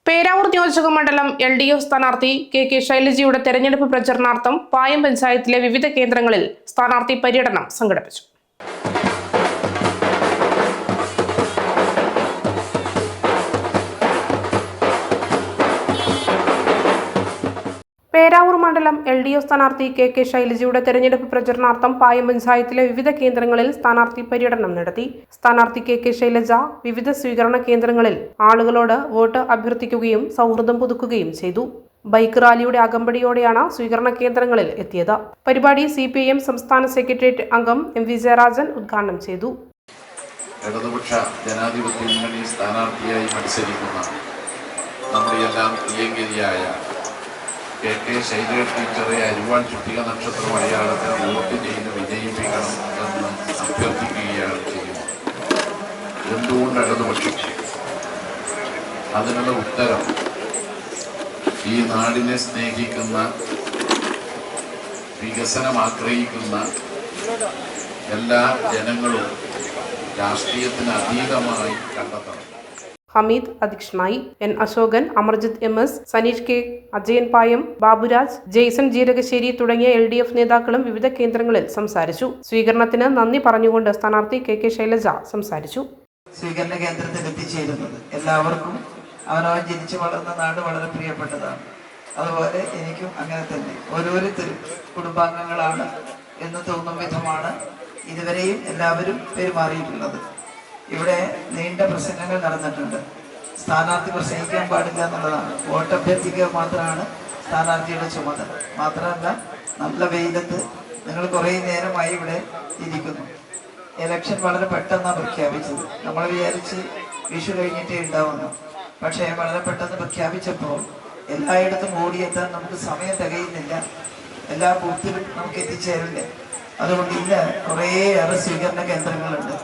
പേരാവൂർ നിയോജക മണ്ഡലം LDF സ്ഥാനാർത്ഥി കെ ശൈലജയുടെ തെരഞ്ഞെടുപ്പ് പ്രചരണാർത്ഥം പായം പഞ്ചായത്തിലെ വിവിധ കേന്ദ്രങ്ങളിൽ സ്ഥാനാർത്ഥി പര്യടനം സംഘടിപ്പിച്ചു. പേരാവൂർ മണ്ഡലം LDF സ്ഥാനാർത്ഥി കെ ശൈലജയുടെ തെരഞ്ഞെടുപ്പ് പ്രചരണാർത്ഥം പായം പഞ്ചായത്തിലെ വിവിധ കേന്ദ്രങ്ങളിൽ സ്ഥാനാർത്ഥി പര്യടനം നടത്തി. സ്ഥാനാർത്ഥി കെ ശൈലജ വിവിധ സ്വീകരണ കേന്ദ്രങ്ങളിൽ ആളുകളോട് വോട്ട് അഭ്യർത്ഥിക്കുകയും സൗഹൃദം പുതുക്കുകയും ചെയ്തു. ബൈക്ക് റാലിയുടെ അകമ്പടിയോടെയാണ് സ്വീകരണ കേന്ദ്രങ്ങളിൽ എത്തിയത്. പരിപാടി CPIM സംസ്ഥാന സെക്രട്ടേറിയറ്റ് അംഗം MV ജയരാജൻ ഉദ്ഘാടനം ചെയ്തു. ഇടതുപക്ഷ ജനാധിപത്യ മുന്നണി സ്ഥാനാർത്ഥിയായി മത്സരിക്കുന്ന നമ്മുടെ എല്ലാം പ്രിയങ്കരിയായ കെ ശൈലജ ടീച്ചറെ അരിവാൾ ചുറ്റിക നക്ഷത്രം അടയാളത്തിൽ വോട്ട് ചെയ്ത് വിജയിപ്പിക്കണം എന്ന് അഭ്യർത്ഥിക്കുകയാണ് ചെയ്യുന്നത്. എന്തുകൊണ്ട് ഇടതുപക്ഷം? അതിനുള്ള ഉത്തരം ഈ നാടിനെ സ്നേഹിക്കുന്ന, വികസനം ആഗ്രഹിക്കുന്ന എല്ലാ ജനങ്ങളും രാഷ്ട്രീയത്തിന് അതീതമായി കണ്ടെത്തണം. ഹമീദ് അധ്യക്ഷനായി, N Ashokan, Amarjit MS, Saneesh K, Ajayan Payam, Baburaj, Jaison Jeerakasseri തുടങ്ങിയ LDF നേതാക്കളും വിവിധ കേന്ദ്രങ്ങളിൽ സംസാരിച്ചു. സ്വീകരണത്തിന് നന്ദി പറഞ്ഞുകൊണ്ട് സ്ഥാനാർത്ഥി കെ ശൈലജ സംസാരിച്ചു. സ്വീകരണ കേന്ദ്രത്തിൽ എത്തിച്ചേരുന്നത് എല്ലാവർക്കും അവനവൻ ജനിച്ചു വളർന്ന നാട് വളരെ പ്രിയപ്പെട്ടതാണ്. അതുപോലെ എനിക്കും അങ്ങനെ തന്നെ ഓരോരുത്തരും കുടുംബാംഗങ്ങളാണ് എന്ന് തോന്നും വിധമാണ് ഇതുവരെയും എല്ലാവരും പെരുമാറിയിട്ടുള്ളത്. ഇവിടെ നീണ്ട പ്രസംഗങ്ങൾ നടന്നിട്ടുണ്ട്. സ്ഥാനാർത്ഥി പ്രസംഗിക്കാൻ പാടില്ല എന്നുള്ളതാണ്. വോട്ട് അഭ്യർത്ഥിക്കുക മാത്രമാണ് സ്ഥാനാർത്ഥിയുടെ ചുമതല. മാത്രമല്ല, നല്ല വെയിലത്ത് നിങ്ങൾ കുറേ നേരമായി ഇവിടെ ഇരിക്കുന്നു. ഇലക്ഷൻ വളരെ പെട്ടെന്നാണ് പ്രഖ്യാപിച്ചത്. നമ്മൾ വിചാരിച്ച് വിഷു കഴിഞ്ഞിട്ടേ ഉണ്ടാവുന്നു. പക്ഷേ വളരെ പെട്ടെന്ന് പ്രഖ്യാപിച്ചപ്പോൾ എല്ലായിടത്തും ഓടിയെത്താൻ നമുക്ക് സമയം തികയുന്നില്ല. എല്ലാ ബൂത്തിലും നമുക്ക് എത്തിച്ചേരില്ല. അതുകൊണ്ട് ഇന്ന് കുറേയേറെ സ്വീകരണ കേന്ദ്രങ്ങളുണ്ട്.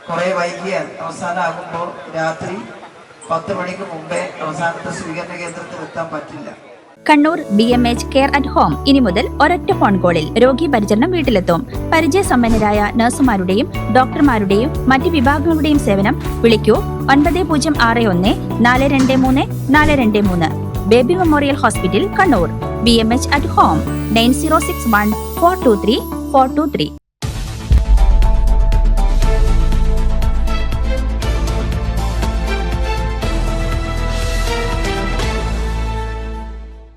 കുറെ വൈകിയാൽ അവസാനമാകുമ്പോൾ രാത്രി 10 മണിക്ക് മുമ്പേ അവസാനത്തെ സ്വീകരണ കേന്ദ്രത്തിൽ എത്താൻ പറ്റില്ല. Kannur BMH care at home ഇനി മുതൽ ഒരൊറ്റ ഫോൺ കോളിൽ രോഗി പരിചരണം വീട്ടിലെത്തും. പരിചയസമ്പന്നരായ നഴ്സുമാരുടെയും ഡോക്ടർമാരുടെയും മറ്റ് വിഭാഗങ്ങളുടെയും സേവനം വിളിക്കൂ 9061 423 423. Baby memorial hospital, Kannur. BMH at home 9061 423 423.